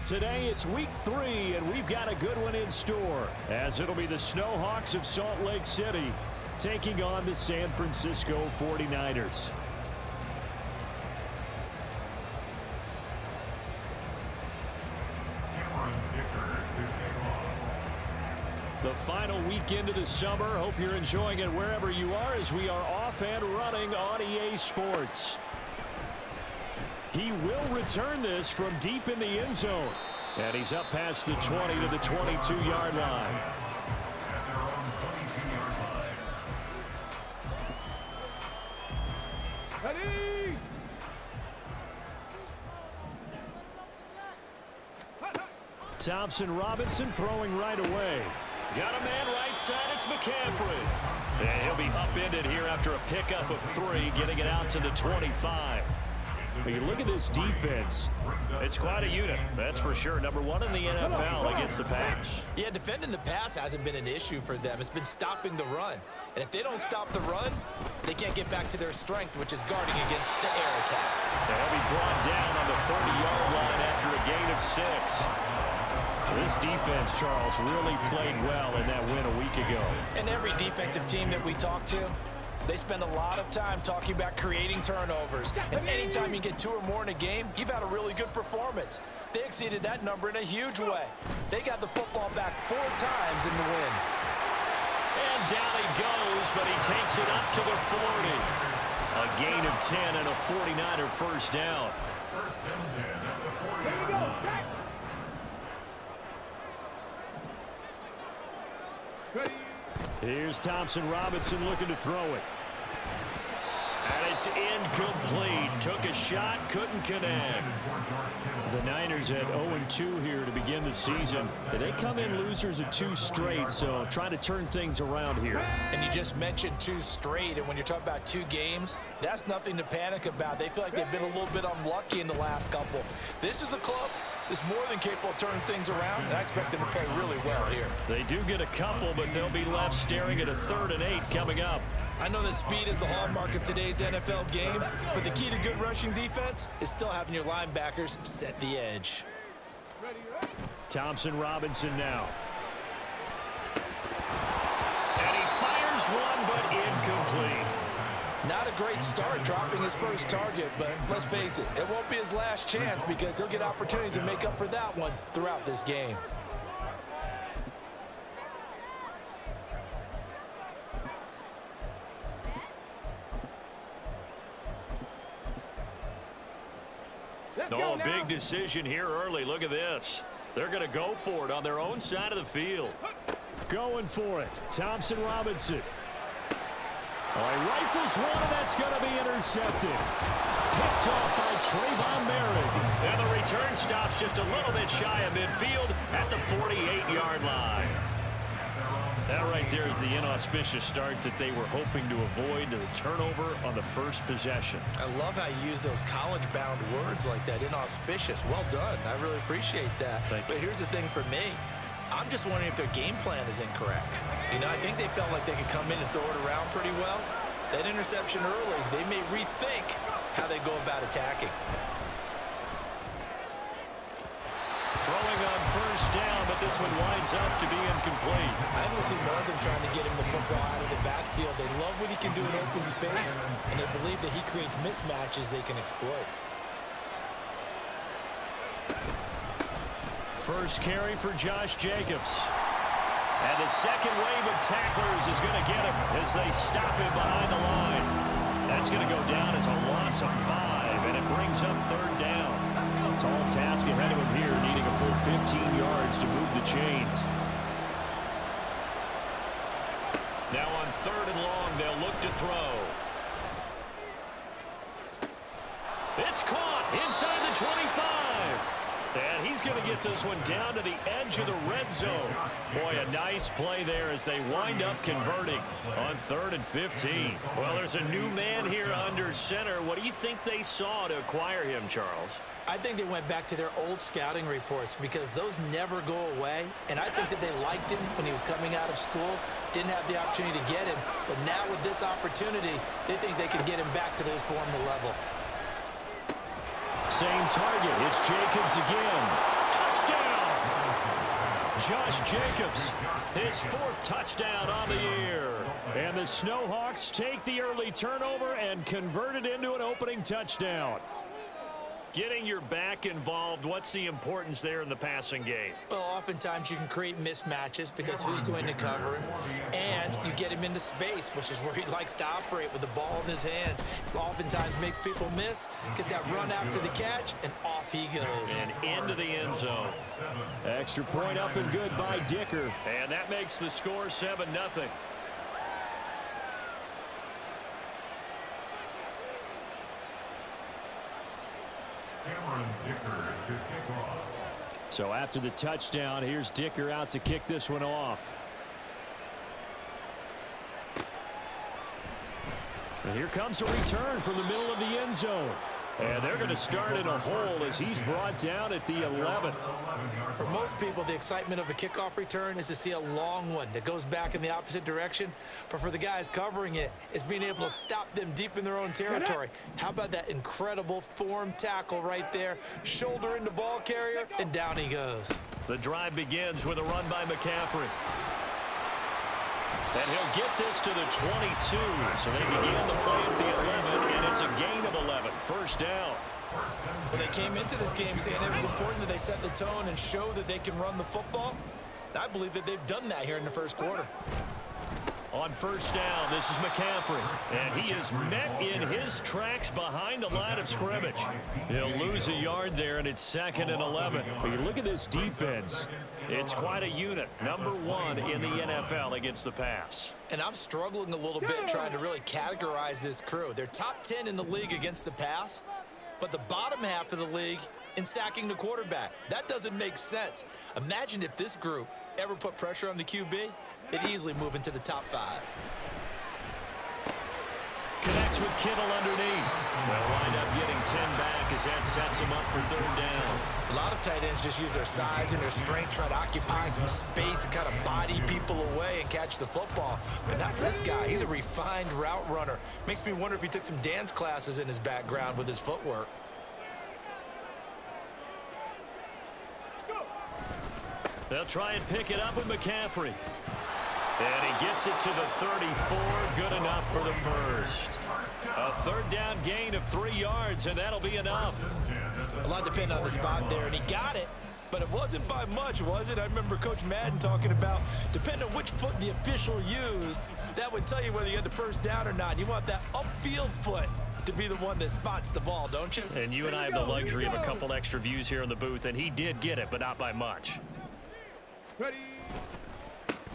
Today it's week 3, and we've got a good one in store, as it'll be the Snwhwks of Salt Lake City taking on the San Francisco 49ers. The final weekend of the summer. Hope you're enjoying it wherever you are, as we are off and running on EA Sports. He will return this from deep in the end zone. And he's up past the 20 to the 22-yard line. Ready? Thompson Robinson throwing right away. Got a man right side. It's McCaffrey. And he'll be upended here after a pickup of 3, getting it out to the 25. When you look at this defense, it's quite a unit, that's for sure. Number 1 in the NFL against the pass. Yeah, defending the pass hasn't been an issue for them. It's been stopping the run. And if they don't stop the run, they can't get back to their strength, which is guarding against the air attack. They'll be brought down on the 30-yard line after a gain of 6. This defense, Charles, really played well in that win a week ago. And every defensive team that we talk to, they spend a lot of time talking about creating turnovers. And anytime you get 2 or more in a game, you've had a really good performance. They exceeded that number in a huge way. They got the football back 4 times in the win. And down he goes, but he takes it up to the 40. A gain of 10 and a 49er first down. Here we go. Here's Thompson Robinson looking to throw it. And it's incomplete. Took a shot, couldn't connect. The Niners at 0-2 here to begin the season. They come in losers of 2 straight, so trying to turn things around here. And you just mentioned 2 straight, and when you're talking about 2 games, that's nothing to panic about. They feel like they've been a little bit unlucky in the last couple. This is a club that's more than capable of turning things around, and I expect them to play really well here. They do get a couple, but they'll be left staring at a 3rd and 8 coming up. I know that speed is the hallmark of today's NFL game, but the key to good rushing defense is still having your linebackers set the edge. Thompson Robinson now. And he fires one, but incomplete. Not a great start dropping his first target, but let's face it, it won't be his last chance because he'll get opportunities to make up for that one throughout this game. Oh, big decision here early. Look at this. They're going to go for it on their own side of the field. Going for it. Thompson Robinson. Oh, he rifles one, and that's going to be intercepted. Picked off by Trayvon Merrick. And the return stops just a little bit shy of midfield at the 48-yard line. That right there is the inauspicious start that they were hoping to avoid, the turnover on the first possession. I love how you use those college-bound words like that, inauspicious. Well done. I really appreciate that. But here's the thing for me. I'm just wondering if their game plan is incorrect. You know, I think they felt like they could come in and throw it around pretty well. That interception early, they may rethink how they go about attacking. Throwing on first down, but this one winds up to be incomplete. I don't see more of them trying to get him the football out of the backfield. They love what he can do in open space, and they believe that he creates mismatches they can exploit. First carry for Josh Jacobs. And the second wave of tacklers is going to get him as they stop him behind the line. That's going to go down as a loss of 5, and it brings up 3rd down. Tall task ahead of him here, needing a full 15 yards to move the chains. Now on 3rd and long, they'll look to throw. It's caught inside the 25. And he's going to get this one down to the edge of the red zone. Boy, a nice play there as they wind up converting on 3rd and 15. Well, there's a new man here under center. What do you think they saw to acquire him, Charles? I think they went back to their old scouting reports because those never go away. And I think that they liked him when he was coming out of school, didn't have the opportunity to get him. But now with this opportunity, they think they can get him back to his former level. Same target. It's Jacobs again. Touchdown! Josh Jacobs, his 4th touchdown on the year. And the Snwhwks take the early turnover and convert it into an opening touchdown. Getting your back involved, what's the importance there in the passing game? Well, oftentimes you can create mismatches because who's going to cover him, and you get him into space, which is where he likes to operate with the ball in his hands. Oftentimes makes people miss, gets that run after the catch, and off he goes. And into the end zone. Extra point up and good by Dicker. And that makes the score 7-0. So after the touchdown, here's Dicker out to kick this one off. And here comes a return from the middle of the end zone. And they're going to start in a hole as he's brought down at the 11. For most people, the excitement of a kickoff return is to see a long one that goes back in the opposite direction. But for the guys covering it, it's being able to stop them deep in their own territory. How about that incredible form tackle right there? Shoulder into ball carrier, and down he goes. The drive begins with a run by McCaffrey. And he'll get this to the 22. So they began the play at the 11, and it's a gain of 11. First down. Well, they came into this game saying it was important that they set the tone and show that they can run the football. And I believe that they've done that here in the first quarter. On first down, this is McCaffrey. And he is met in his tracks behind the line of scrimmage. He'll lose a yard there, and it's 2nd and 11. But you look at this defense. It's quite a unit. Number 1 in the NFL against the pass. And I'm struggling a little bit trying to really categorize this crew. They're top 10 in the league against the pass, but the bottom half of the league in sacking the quarterback. That doesn't make sense. Imagine if this group ever put pressure on the QB, they'd easily move into the top 5. Connects with Kittle underneath. They'll wind up getting 10 back as that sets him up for 3rd down. A lot of tight ends just use their size and their strength, try to occupy some space and kind of body people away and catch the football. But not this guy. He's a refined route runner. Makes me wonder if he took some dance classes in his background with his footwork. They'll try and pick it up with McCaffrey. And he gets it to the 34. Good enough for the first. A 3rd down gain of 3 yards, and that'll be enough. A lot depended on the spot there, and he got it. But it wasn't by much, was it? I remember Coach Madden talking about, depending on which foot the official used, that would tell you whether you had the first down or not. You want that upfield foot to be the one that spots the ball, don't you? And you and I have the luxury of a couple extra views here in the booth, and he did get it, but not by much. Ready.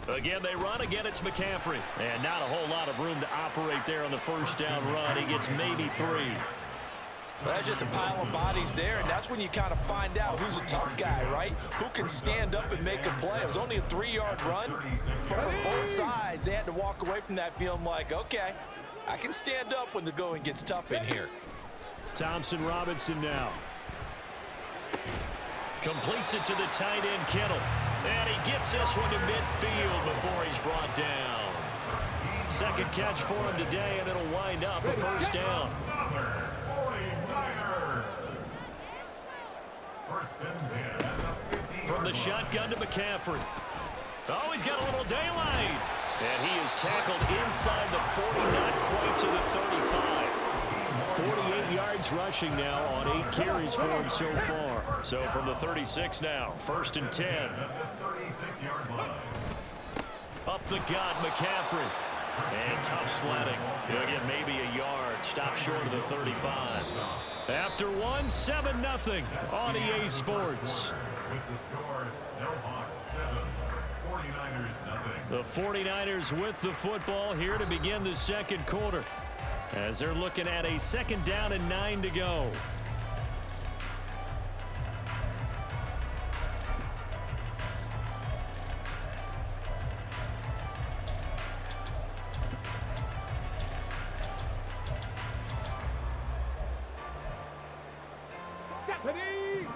Again, they run. Again, it's McCaffrey. And not a whole lot of room to operate there on the first down run. He gets maybe 3. Well, that's just a pile of bodies there, and that's when you kind of find out who's a tough guy, right? Who can stand up and make a play. It was only a 3-yard run, but from both sides, they had to walk away from that feeling like, okay, I can stand up when the going gets tough in here. Thompson Robinson now. Completes it to the tight end, Kittle. And he gets this one to midfield before he's brought down. 2nd catch for him today, and it'll wind up a first down. From the shotgun to McCaffrey. Oh, he's got a little daylight. And he is tackled inside the 40, not quite to the 35. 48 yards rushing now on 8 carries for him so far. So from the 36 now, 1st and 10. Up the gut, McCaffrey. And tough sledding. He'll get maybe a yard. Stop short of the 35. After 1, 7-0 on EA Sports. The 49ers with the football here to begin the 2nd quarter, as they're looking at a 2nd down and 9 to go. Ready.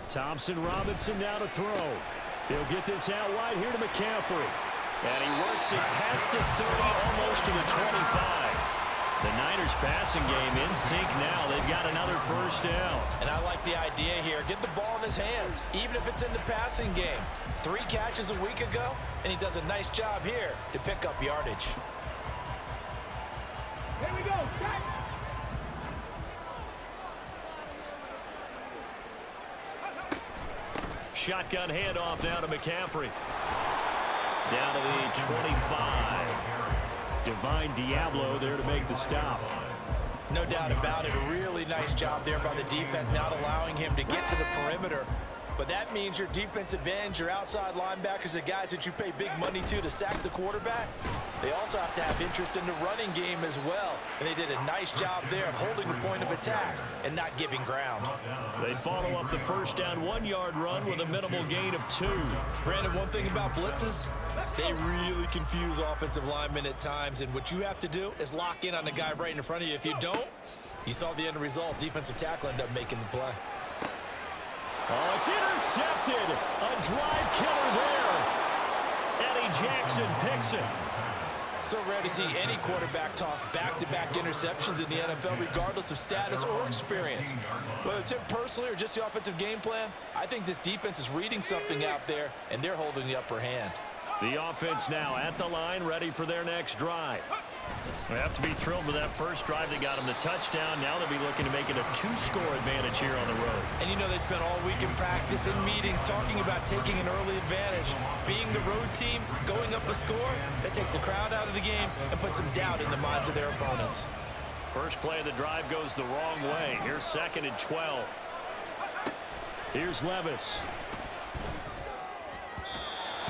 Thompson Robinson now to throw. He'll get this out wide here to McCaffrey. And he works it past the 30, almost to the 25. The Niners passing game in sync now. They've got another first down. And I like the idea here. Get the ball in his hands, even if it's in the passing game. 3 catches a week ago, and he does a nice job here to pick up yardage. Here we go. Back. Shotgun handoff now to McCaffrey. Down to the 25. Divine Diablo there to make the stop. No doubt about it. A really nice job there by the defense, not allowing him to get to the perimeter. But that means your defensive ends, your outside linebackers, the guys that you pay big money to sack the quarterback, they also have to have interest in the running game as well. And they did a nice job there of holding the point of attack and not giving ground. They follow up the first down 1-yard run with a minimal gain of 2. Brandon, one thing about blitzes, they really confuse offensive linemen at times. And what you have to do is lock in on the guy right in front of you. If you don't, you saw the end result. Defensive tackle ended up making the play. Oh, it's intercepted. A drive killer there. Eddie Jackson picks it. So rare to see any quarterback toss back-to-back interceptions in the NFL, regardless of status or experience. Whether it's him personally or just the offensive game plan, I think this defense is reading something out there, and they're holding the upper hand. The offense now at the line, ready for their next drive. They have to be thrilled with that first drive. They got them the touchdown. Now they'll be looking to make it a 2-score advantage here on the road. And you know they spent all week in practice and meetings talking about taking an early advantage. Being the road team, going up a score, that takes the crowd out of the game and puts some doubt in the minds of their opponents. First play of the drive goes the wrong way. Here's 2nd and 12. Here's Levis.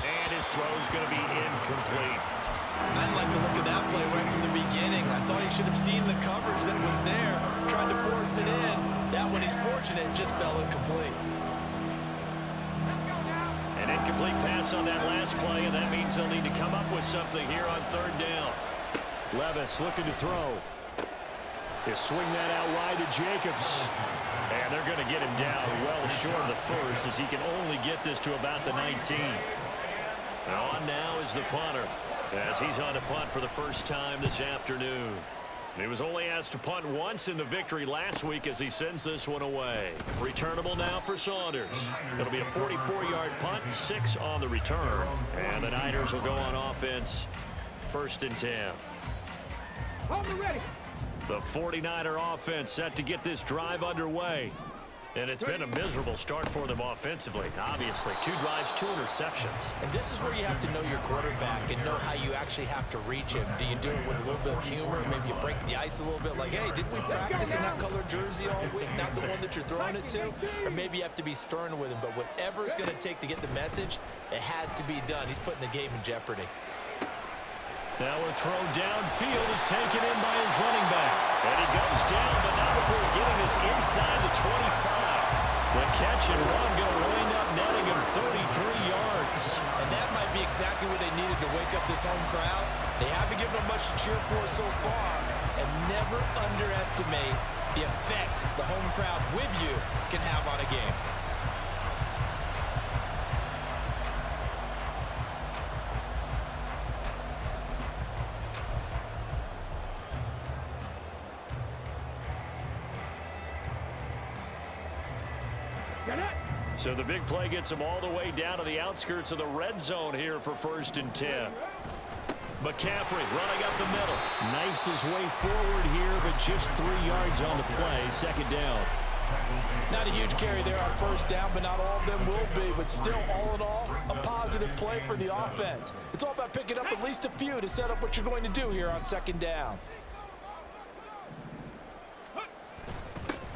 And his throw's going to be incomplete. I like the look of that play right from the beginning. I thought he should have seen the coverage that was there, trying to force it in. That one, he's fortunate, just fell incomplete. An incomplete pass on that last play, and that means they'll need to come up with something here on 3rd down. Levis looking to throw. He'll swing that out wide to Jacobs. And they're going to get him down well short of the first, as he can only get this to about the 19. And on now is the punter, as he's on to punt for the first time this afternoon. He was only asked to punt once in the victory last week as he sends this one away. Returnable now for Saunders. It'll be a 44-yard punt, 6 on the return. And the Niners will go on offense, 1st and 10. Hold me ready. The 49er offense set to get this drive underway. And it's been a miserable start for them offensively. Obviously, 2 drives, 2 interceptions. And this is where you have to know your quarterback and know how you actually have to reach him. Do you do it with a little bit of humor? Maybe you break the ice a little bit like, hey, didn't we practice in that colored jersey all week, not the one that you're throwing it to? Or maybe you have to be stern with him. But whatever it's going to take to get the message, it has to be done. He's putting the game in jeopardy. Now a throw downfield is taken in by his running back. And he goes down, but not before getting this inside the 25. The catch and run going to wind up netting him 33 yards. And that might be exactly what they needed to wake up this home crowd. They haven't given them much to cheer for so far. And never underestimate the effect the home crowd with you can have on a game. So the big play gets him all the way down to the outskirts of the red zone here for 1st and 10. McCaffrey running up the middle. Knifes his way forward here, but just 3 yards on the play. 2nd down. Not a huge carry there on 1st down, but not all of them will be. But still, all in all, a positive play for the offense. It's all about picking up at least a few to set up what you're going to do here on 2nd down.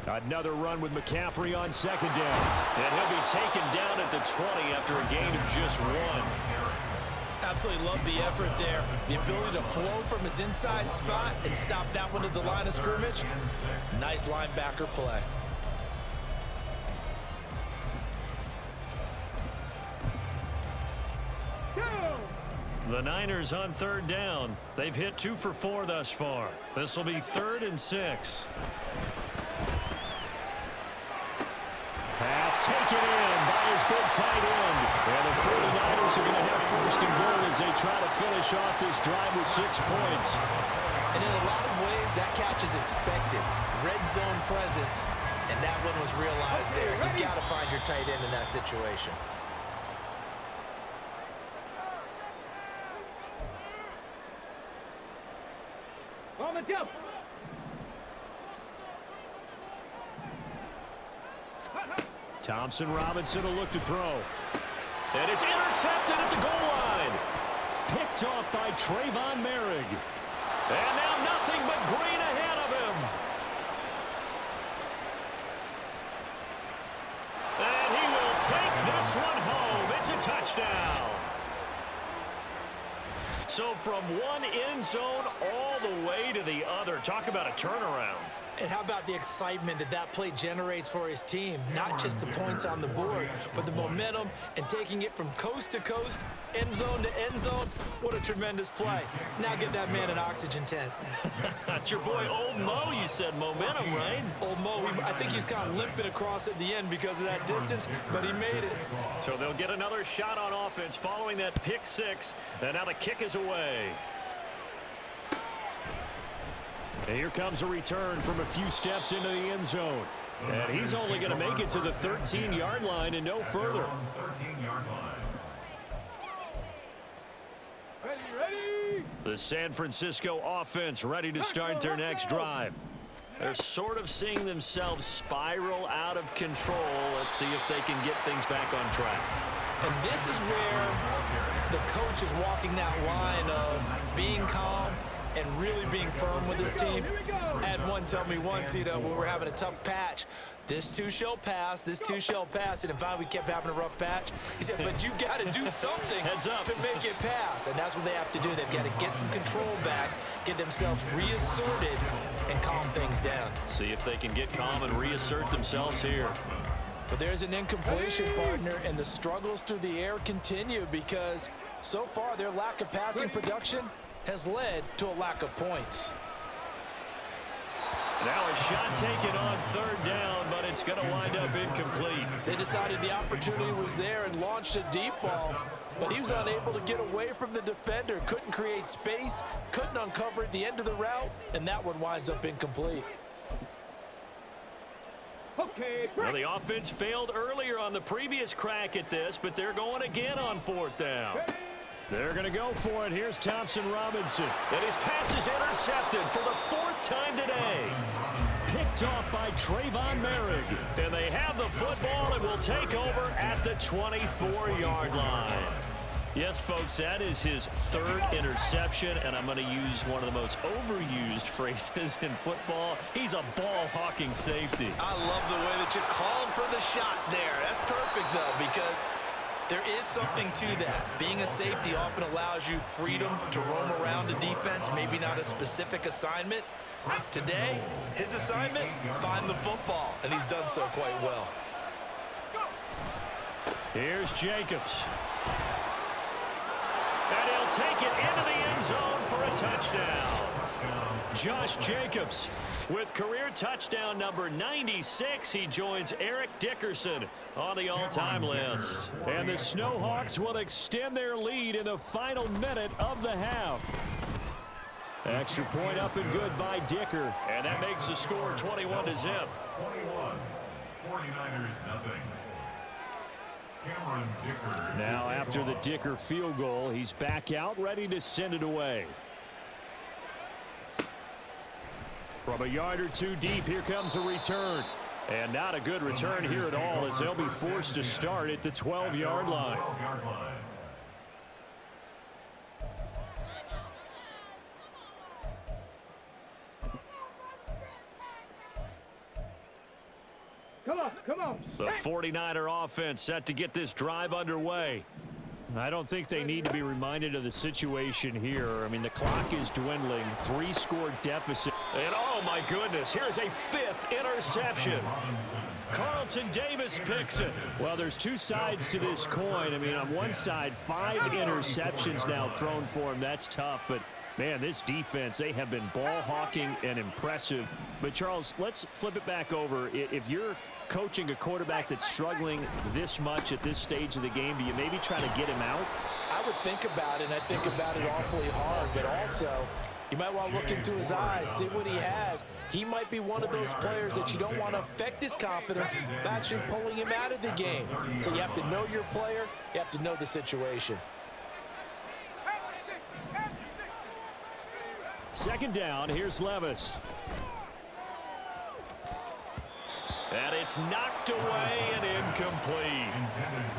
Another run with McCaffrey on 2nd down. And he'll be taken down at the 20 after a gain of just 1. Absolutely love the effort there. The ability to flow from his inside spot and stop that one at the line of scrimmage. Nice linebacker play. The Niners on 3rd down. They've hit 2 for 4 thus far. This will be 3rd and 6. Pass taken in by his big tight end. And the 49ers Snwhwks are going to have first and goal as they try to finish off this drive with 6 points. And in a lot of ways, that catch is expected. Red zone presence, and that one was realized there. You've got to find your tight end in that situation. On the jump. Thompson Robinson will look to throw. And it's intercepted at the goal line. Picked off by Trayvon Merrick. And now nothing but green ahead of him. And he will take this one home. It's a touchdown. So from one end zone all the way to the other. Talk about a turnaround. And how about the excitement that that play generates for his team? Not just the points on the board, but the momentum and taking it from coast to coast, end zone to end zone. What a tremendous play. Now get that man an oxygen tent. That's your boy Old Mo, you said momentum, right? Old Mo, I think he's kind of limping across at the end because of that distance, but he made it. So they'll get another shot on offense following that pick six, and now the kick is away. And here comes a return from a few steps into the end zone. And he's only going to make it to the 13-yard line and no further. Ready. The San Francisco offense ready to start their next drive. They're sort of seeing themselves spiral out of control. Let's see if they can get things back on track. And this is where the coach is walking that line of being calm and really being firm with his team. I had one tell me once, when we're having a tough patch, this too shall pass, this too shall pass. And finally we kept having a rough patch. He said, but you got to do something Heads up. to make it pass. And that's what they have to do. They've got to get some control back, get themselves reasserted, and calm things down. See if they can get calm and reassert themselves here. But there's an incompletion, partner, and the struggles through the air continue because so far their lack of passing production has led to a lack of points. Now a shot taken on third down, but it's going to wind up incomplete. They decided the opportunity was there and launched a deep ball, but he was unable to get away from the defender, couldn't create space, couldn't uncover at the end of the route, and that one winds up incomplete. Okay. Well, the offense failed earlier on the previous crack at this, but they're going again on fourth down. They're going to go for it. Here's Thompson Robinson. And his pass is intercepted for the 4th time today. Picked off by Trayvon Merrick. And they have the football and will take over at the 24-yard line. Yes, folks, that is his 3rd interception, and I'm going to use one of the most overused phrases in football. He's a ball-hawking safety. I love the way that you called for the shot there. That's perfect, though, because there is something to that. Being a safety often allows you freedom to roam around the defense, maybe not a specific assignment. Today, his assignment, find the football, and he's done so quite well. Here's Jacobs. And he'll take it into the end zone for a touchdown. Josh Jacobs with career touchdown number 96. He joins Eric Dickerson on the all-time list. And the Snwhwks will extend their lead in the final minute of the half. Extra point up and good by Dicker. And that makes the score 21-0. 21. 49ers nothing. Now after the Dicker field goal, he's back out ready to send it away. From a yard or two deep, here comes a return. And not a good return here at all as they'll be forced to start at the 12-yard line. Come on. The 49er offense set to get this drive underway. I don't think they need to be reminded of the situation here. I mean, the clock is dwindling. 3-score deficit. And oh my goodness, here's a 5th interception. Carlton Davis picks it. Well, there's two sides to this coin. I mean, on one side, 5 interceptions now thrown for him. That's tough, but man, this defense, they have been ball hawking and impressive. But Charles, let's flip it back over. If you're coaching a quarterback that's struggling this much at this stage of the game, do you maybe try to get him out? I would think about it, and I think about it awfully hard, but also you might want to look into his eyes, see what he has. He might be one of those players that you don't want to affect his confidence by actually pulling him out of the game. So you have to know your player. You have to know the situation. Second down, here's Levis. And it's knocked away and incomplete.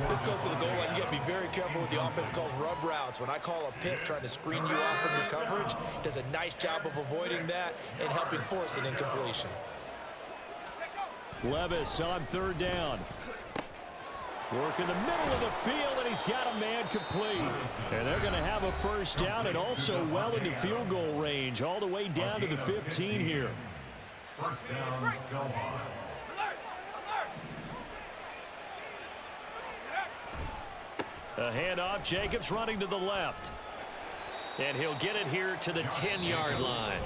This close to the goal line, you got to be very careful with the offense calls rub routes. When I call a pick trying to screen you off from your coverage, does a nice job of avoiding that and helping force an incompletion. Levis on third down. Work in the middle of the field, and he's got a man complete. And they're going to have a first down and also well into field goal range, all the way down to the 15 here. First down, Snwhwks. A handoff, Jacobs running to the left. And he'll get it here to the 10-yard line.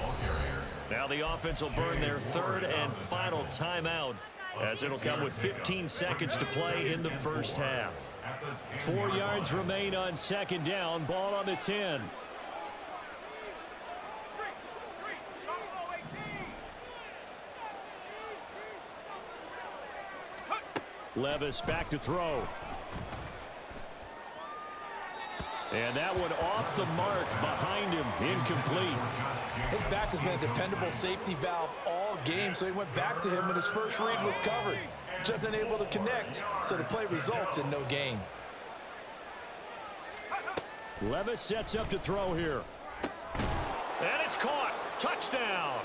Now the offense will burn their third and final timeout, as it'll come with 15 seconds to play in the first half. 4 yards remain on second down, ball on the 10. Levis back to throw. And that one off the mark behind him, incomplete. His back has been a dependable safety valve all game, so he went back to him when his first read was covered. Just unable to connect, so the play results in no gain. Levis sets up to throw here. And it's caught. Touchdown.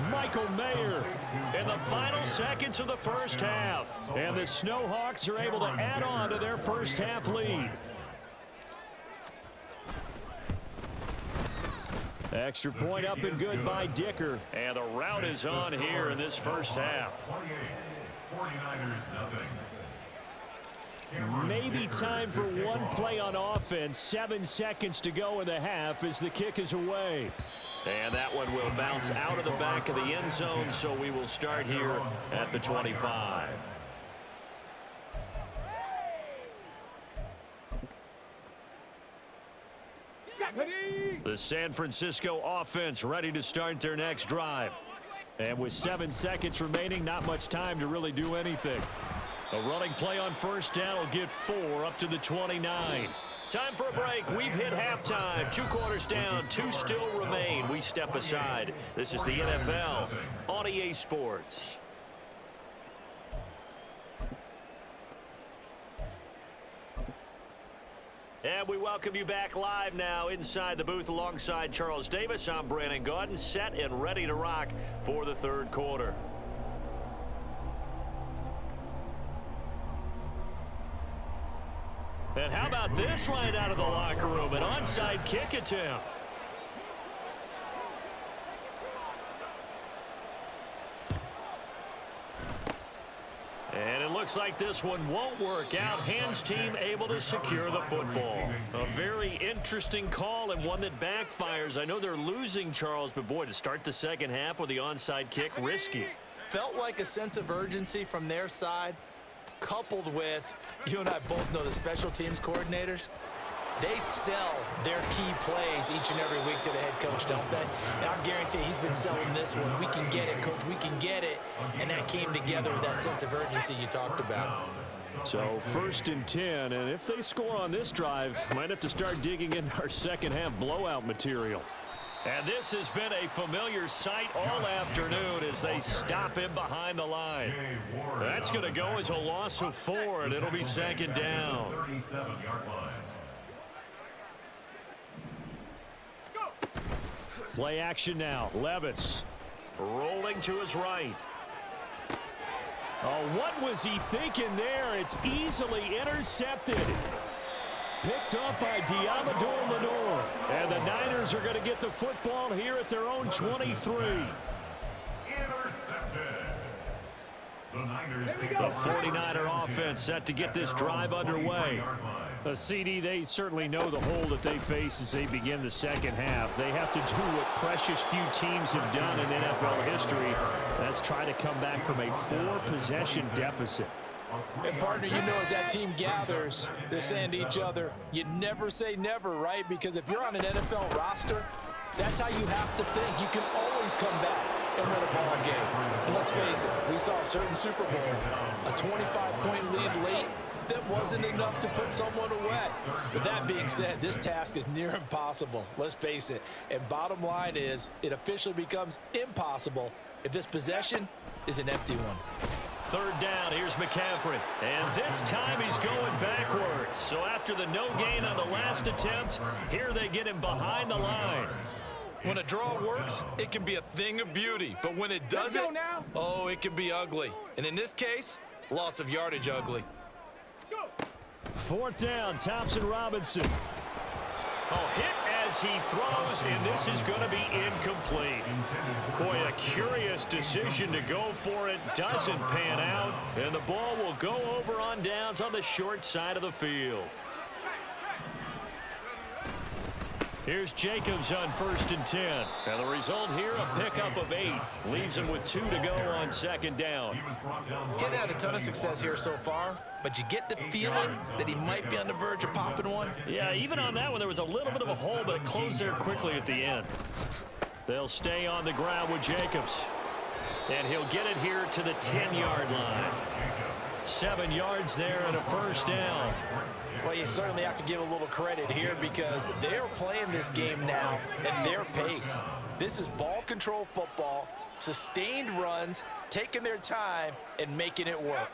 Michael Mayer in the final seconds of the first half. And the Snwhwks are able to add on to their first half lead. Extra point up and good by Dicker. And the route is on here in this first half. 49ers, Maybe time for one play on offense. 7 seconds to go in the half as the kick is away. And that one will bounce out of the back of the end zone, so we will start here at the 25. The San Francisco offense ready to start their next drive. And with 7 seconds remaining, not much time to really do anything. A running play on first down will get 4 up to the 29. Time for a break. We've hit halftime. 2 quarters down, 2 still remain. We step aside. This is the NFL on EA Sports. And we welcome you back live now inside the booth alongside Charles Davis. I'm Brandon Gaudin, set and ready to rock for the third quarter. And how about this right out of the locker room? An onside kick attempt. And it looks like this one won't work out. Hands team able to secure the football. A very interesting call and one that backfires. I know they're losing, Charles, but boy, to start the second half with the onside kick, risky. Felt like a sense of urgency from their side, coupled with, you and I both know the special teams coordinators, they sell their key plays each and every week to the head coach, don't they? And I guarantee he's been selling this one. We can get it, coach. We can get it. And that came together with that sense of urgency you talked about. So 1st and 10, and if they score on this drive, might have to start digging in our second half blowout material. And this has been a familiar sight all afternoon as they stop him behind the line. That's going to go as a loss of 4, and it'll be second down. 37-yard line. Play action now. Levis rolling to his right. Oh, what was he thinking there? It's easily intercepted. Picked up by Diamador Lenore. And the Niners are going to get the football here at their own 23. Intercepted. The Niners take The 49er offense set to get this drive underway. The CD, they certainly know the hole that they face as they begin the second half. They have to do what precious few teams have done in NFL history. That's try to come back from a 4-possession deficit. And partner, you know, as that team gathers, they're saying to each other, you never say never, right? Because if you're on an NFL roster, that's how you have to think. You can always come back and win a ball game. And let's face it, we saw a certain Super Bowl, a 25-point lead late that wasn't enough to put someone away. But that being said, this task is near impossible. Let's face it. And bottom line is, it officially becomes impossible if this possession is an empty one. Third down, here's McCaffrey. And this time he's going backwards. So after the no gain on the last attempt, here they get him behind the line. When a draw works, it can be a thing of beauty. But when it doesn't, oh, it can be ugly. And in this case, loss of yardage ugly. Fourth down, Thompson Robinson. Oh, hit as he throws, and this is going to be incomplete. Boy, a curious decision to go for it. Doesn't pan out, and the ball will go over on downs on the short side of the field. Here's Jacobs on 1st and 10. And the result here, a pickup of 8. Leaves him with 2 to go on 2nd down. Getting had a ton of success here so far, but you get the feeling that he might be on the verge of popping one. Yeah, even on that one, there was a little bit of a hole, but it closed there quickly at the end. They'll stay on the ground with Jacobs. And he'll get it here to the 10-yard line. 7 yards there and a first down. Well, you certainly have to give a little credit here because they're playing this game now at their pace. This is ball control football, sustained runs, taking their time and making it work.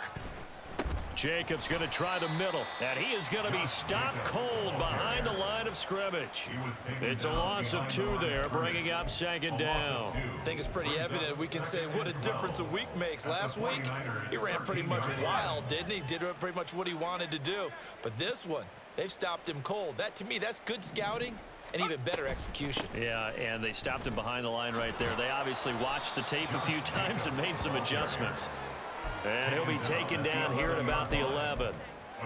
Jacobs going to try the middle, and he is going to be stopped cold behind the line of scrimmage. It's a loss of 2 there, bringing up 2nd down. I think it's pretty evident. We can say what a difference a week makes. Last week, he ran pretty much wild, didn't he? Did pretty much what he wanted to do. But this one, they've stopped him cold. That, to me, that's good scouting and even better execution. Yeah, and they stopped him behind the line right there. They obviously watched the tape a few times and made some adjustments. And he'll be taken down here at about the 11.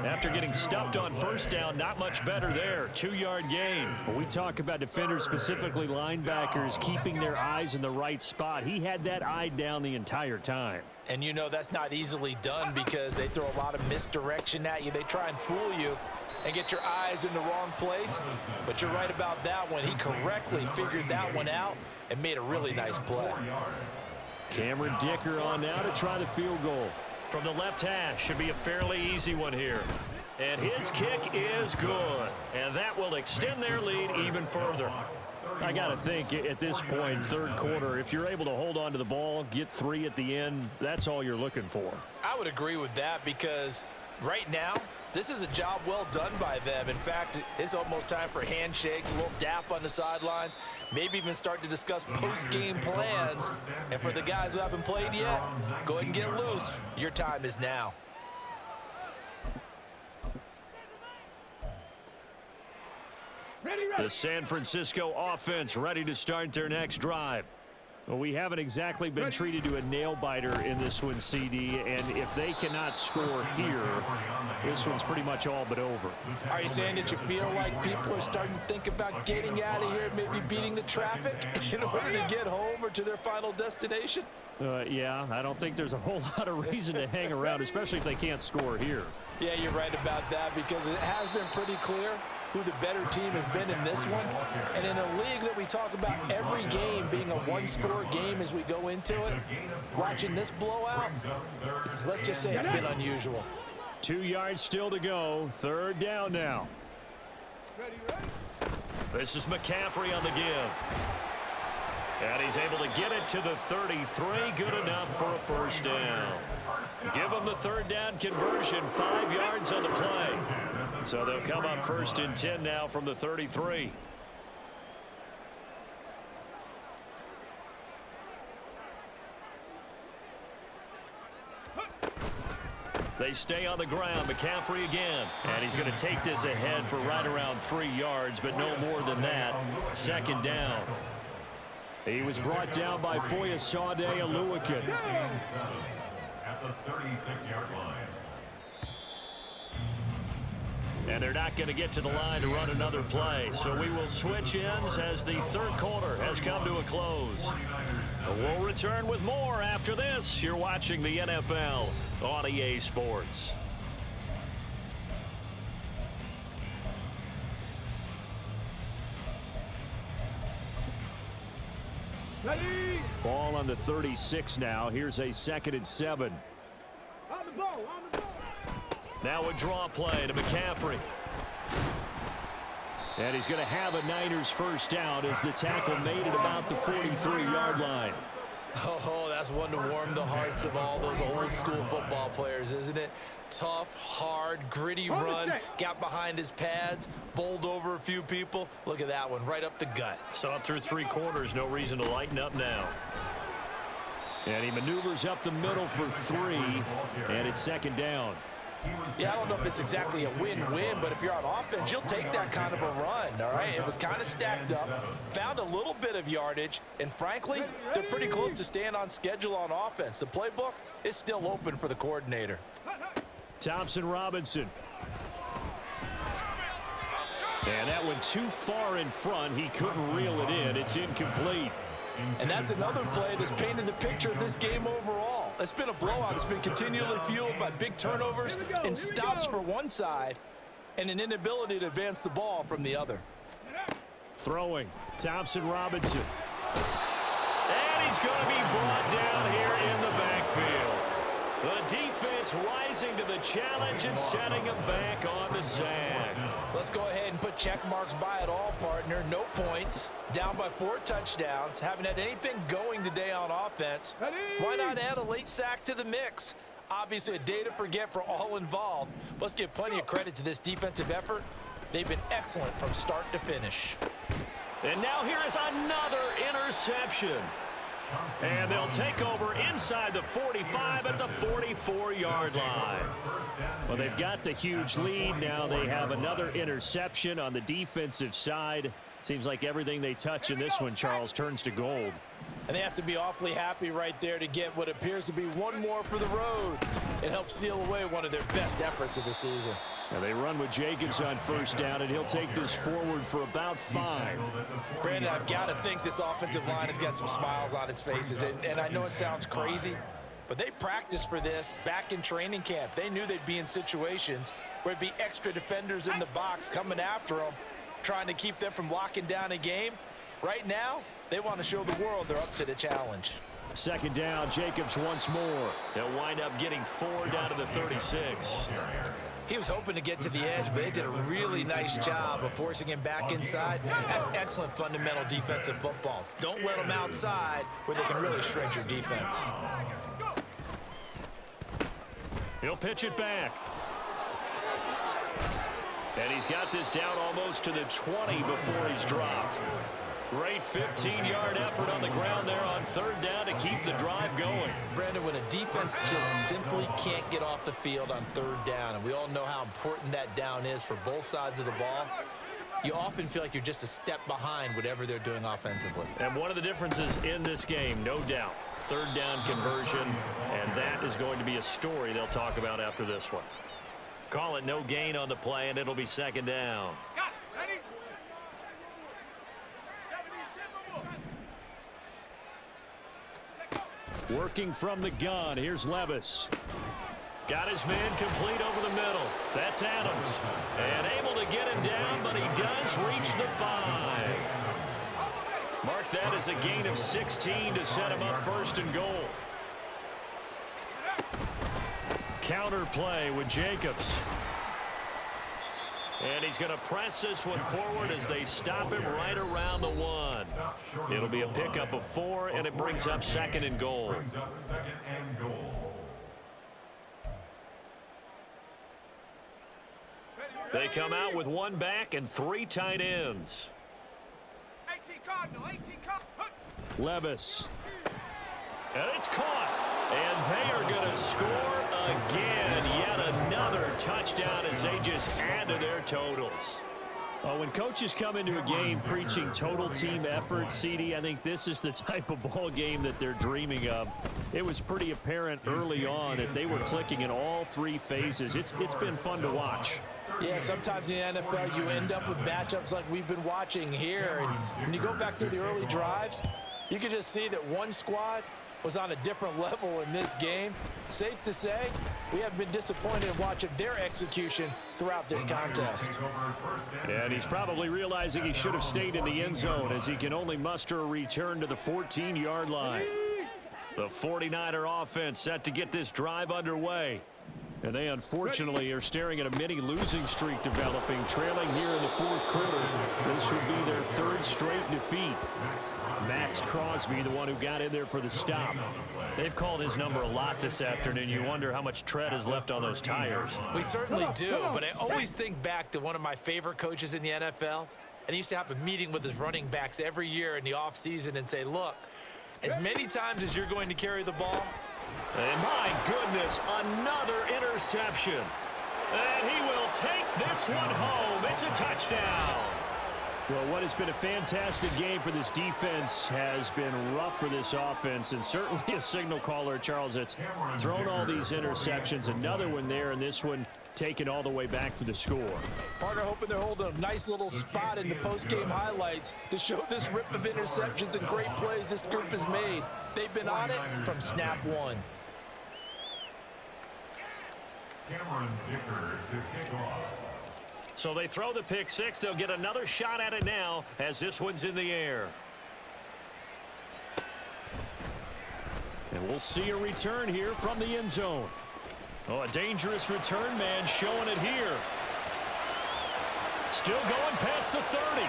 After getting stuffed on 1st down, not much better there. 2-yard gain. When we talk about defenders, specifically linebackers, keeping their eyes in the right spot, he had that eye down the entire time. And you know that's not easily done because they throw a lot of misdirection at you. They try and fool you and get your eyes in the wrong place. But you're right about that one. He correctly figured that one out and made a really nice play. Cameron Dicker on now to try the field goal. From the left hash, should be a fairly easy one here. And his kick is good. And that will extend their lead even further. I got to think at this point, 3rd quarter, if you're able to hold on to the ball, get 3 at the end, that's all you're looking for. I would agree with that because right now, this is a job well done by them. In fact, it's almost time for handshakes, a little dap on the sidelines, maybe even start to discuss post-game plans. And for the guys who haven't played yet, go ahead and get loose. Your time is now. The San Francisco offense ready to start their next drive. Well, we haven't exactly been treated to a nail-biter in this one, CD, and if they cannot score here, this one's pretty much all but over. Are you saying that you feel like people are starting to think about getting out of here and maybe beating the traffic in order to get home or to their final destination? Yeah, I don't think there's a whole lot of reason to hang around, especially if they can't score here. Yeah, you're right about that because it has been pretty clear who the better team has been in this one. And in a league that we talk about every game being a one-score game as we go into it, watching this blowout, let's just say it's been unusual. 2 yards still to go. 3rd down now. This is McCaffrey on the give. And he's able to get it to the 33. Good enough for a first down. Give them the 3rd down conversion. 5 yards on the play. So they'll come up 1st and 10 now from the 33. They stay on the ground. McCaffrey again. And he's going to take this ahead for right around 3 yards, but no more than that. 2nd down. He was brought down by Foyesade Oluwakin. At the 36-yard line. And they're not going to get to the line to run another play. So we will switch ends as the 3rd quarter has come to a close. We'll return with more after this. You're watching the NFL on EA Sports. Ready? Ball on the 36 now. Here's a 2nd and 7. On the ball, on the ball. Now a draw play to McCaffrey. And he's going to have a Niners first down as the tackle made at about the 43-yard line. Oh, that's one to warm the hearts of all those old school football players, isn't it? Tough, hard, gritty run, got behind his pads, bowled over a few people. Look at that one, right up the gut. Saw it through 3 quarters, no reason to lighten up now. And he maneuvers up the middle for 3, and it's 2nd down. Yeah, I don't know if it's exactly a win-win, but if you're on offense, you'll take that kind of a run, all right? It was kind of stacked up, found a little bit of yardage, and frankly, they're pretty close to staying on schedule on offense. The playbook is still open for the coordinator. Thompson Robinson. And that went too far in front. He couldn't reel it in. It's incomplete. And that's another play that's painted the picture of this game overall. It's been a blowout. It's been continually fueled by big turnovers and stops for one side and an inability to advance the ball from the other. Throwing, Thompson Robinson. And he's going to be brought down here in the backfield. The defense rising to the challenge and setting him back on the sack. Let's go ahead and put check marks by it all, partner. No points. Down by 4 touchdowns. Haven't had anything going today on offense. Why not add a late sack to the mix? Obviously a day to forget for all involved. Let's give plenty of credit to this defensive effort. They've been excellent from start to finish. And now here is another interception. And they'll take over inside the 45 at the 44-yard line. Well, they've got the huge lead. Now they have another interception on the defensive side. Seems like everything they touch in this one, Charles, turns to gold. And they have to be awfully happy right there to get what appears to be one more for the road. It helps seal away one of their best efforts of the season. Now they run with Jacobs on first down, and he'll take this forward for about 5. Brandon, I've got to think this offensive line has got some smiles on its faces. And I know it sounds crazy, but they practiced for this back in training camp. They knew they'd be in situations where it'd be extra defenders in the box coming after them, trying to keep them from locking down a game. Right now, they want to show the world they're up to the challenge. 2nd down, Jacobs once more. They'll wind up getting 4 down to the 36. He was hoping to get to the edge, but they did a really nice job of forcing him back inside. That's excellent fundamental defensive football. Don't let them outside where they can really shred your defense. He'll pitch it back. And he's got this down almost to the 20 before he's dropped. Great 15-yard effort on the ground there on 3rd down to keep the drive going. Brandon, when a defense just simply can't get off the field on 3rd down, and we all know how important that down is for both sides of the ball, you often feel like you're just a step behind whatever they're doing offensively. And one of the differences in this game, no doubt, 3rd down conversion, and that is going to be a story they'll talk about after this one. Call it no gain on the play, and it'll be 2nd down. Ready? Working from the gun, here's Levis. Got his man complete over the middle. That's Adams. And able to get him down, but he does reach the 5. Mark that as a gain of 16 to set him up 1st and goal. Counter play with Jacobs. And he's going to press this one forward as they stop him right around the 1. It'll be a pickup of 4, and it brings up 2nd and goal. They come out with 1 back and 3 tight ends. 18 Cardinal, 18 Cardinal. Levis. And it's caught. And they are going to score again. Yet another touchdown as they just add to their totals. Well, when coaches come into a game preaching total team effort, CD, I think this is the type of ball game that they're dreaming of. It was pretty apparent early on that they were clicking in all 3 phases. It's been fun to watch. Yeah, sometimes in the NFL you end up with matchups like we've been watching here. And when you go back through the early drives, You could just see that one squad was on a different level in this game. Safe to say, we have been disappointed in watching their execution throughout this contest. And he's probably realizing he should have stayed in the end zone as he can only muster a return to the 14-yard line. The 49er offense set to get this drive underway. And they unfortunately are staring at a mini losing streak developing, trailing here in the fourth quarter. This would be their third straight defeat. Max Crosby, the one who got in there for the stop. They've called his number a lot this afternoon. You wonder how much tread is left on those tires. We certainly do, but I always think back to one of my favorite coaches in the NFL. And he used to have a meeting with his running backs every year in the offseason and say, look, as many times as you're going to carry the ball. And my goodness, another interception. And he will take this one home. It's a touchdown. Well, what has been a fantastic game for this defense has been rough for this offense, and certainly a signal caller, Charles, that's thrown all these interceptions. Another one there, and this one taken all the way back for the score. Partner hoping they're holding a nice little spot in the post-game highlights to show this rip of interceptions and great plays this group has made. They've been on it from snap one. Cameron Dicker to kick off. So they throw the pick six. They'll get another shot at it now as this one's in the air. And we'll see a return here from the end zone. Oh, a dangerous return man showing it here. Still going past the 30.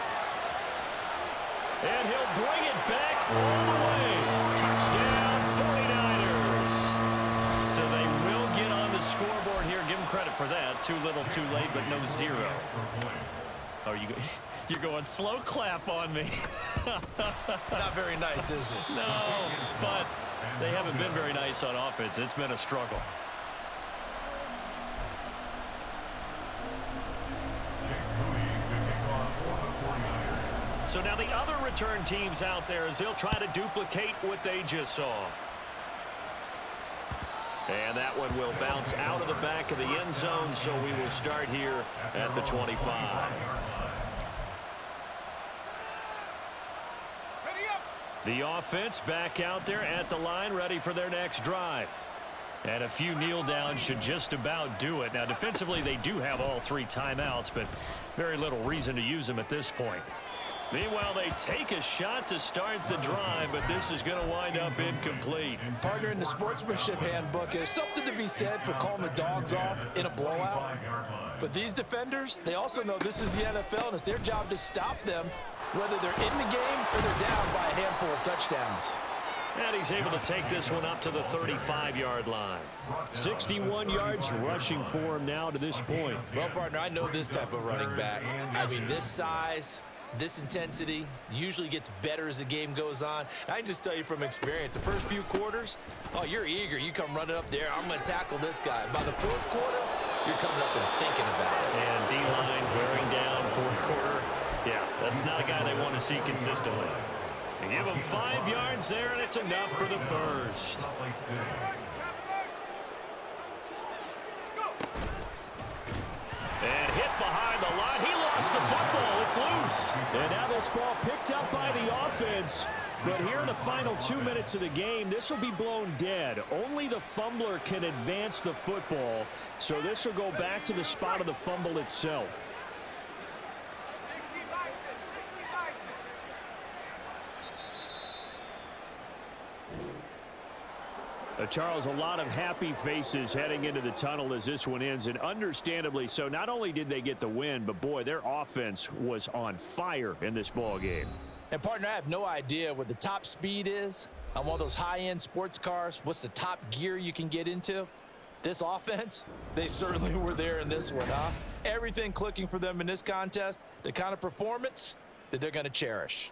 And he'll bring it back all the way. Touchdown 49ers. So they will get on the scoreboard here. Give them credit for that. Too little, too late, but no zero. Oh, you're going slow clap on me. Not very nice, is it? No, but they haven't been very nice on offense. It's been a struggle. So now the other return teams out there as they'll try to duplicate what they just saw. And that one will bounce out of the back of the end zone, so we will start here at the 25. The offense back out there at the line, ready for their next drive. And a few kneel downs should just about do it. Now, defensively, they do have all three timeouts, but very little reason to use them at this point. Meanwhile, they take a shot to start the drive, but this is going to wind up incomplete. Partner, in the sportsmanship handbook, there's something to be said for calling the dogs off in a blowout. But these defenders, they also know this is the NFL, and it's their job to stop them, whether they're in the game or they're down by a handful of touchdowns. And he's able to take this one up to the 35-yard line. 61 yards rushing for him now to this point. Well, partner, I know this type of running back. I mean, this size, this intensity usually gets better as the game goes on. I can just tell you from experience, the first few quarters, oh, you're eager. You come running up there. I'm going to tackle this guy. By the fourth quarter, you're coming up and thinking about it. And D-line wearing down fourth quarter. Yeah, that's not a guy they want to see consistently. They give him 5 yards there, and it's enough for the first. And hit behind the line. He lost the football. It's loose. And now this ball picked up by the offense. But here in the final 2 minutes of the game, this will be blown dead. Only the fumbler can advance the football. So this will go back to the spot of the fumble itself. Charles, a lot of happy faces heading into the tunnel as this one ends, and understandably so. Not only did they get the win, but boy, their offense was on fire in this ball game. And partner, I have no idea what the top speed is on one of those high-end sports cars. What's the top gear you can get into? This offense, they certainly were there in this one, huh? Everything clicking for them in this contest, the kind of performance that they're going to cherish.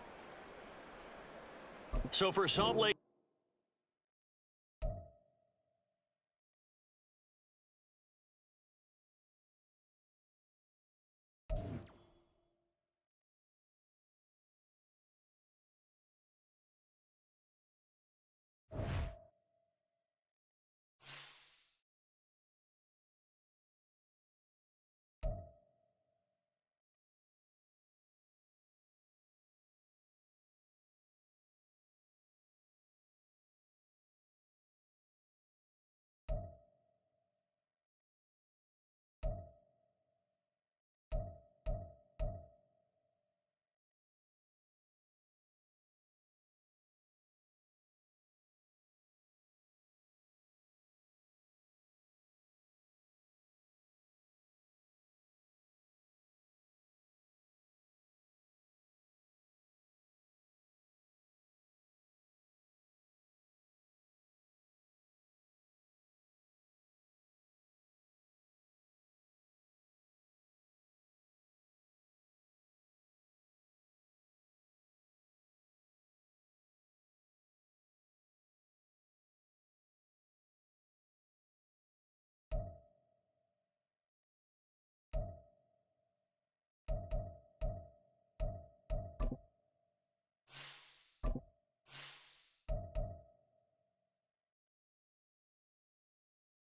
So for Salt Lake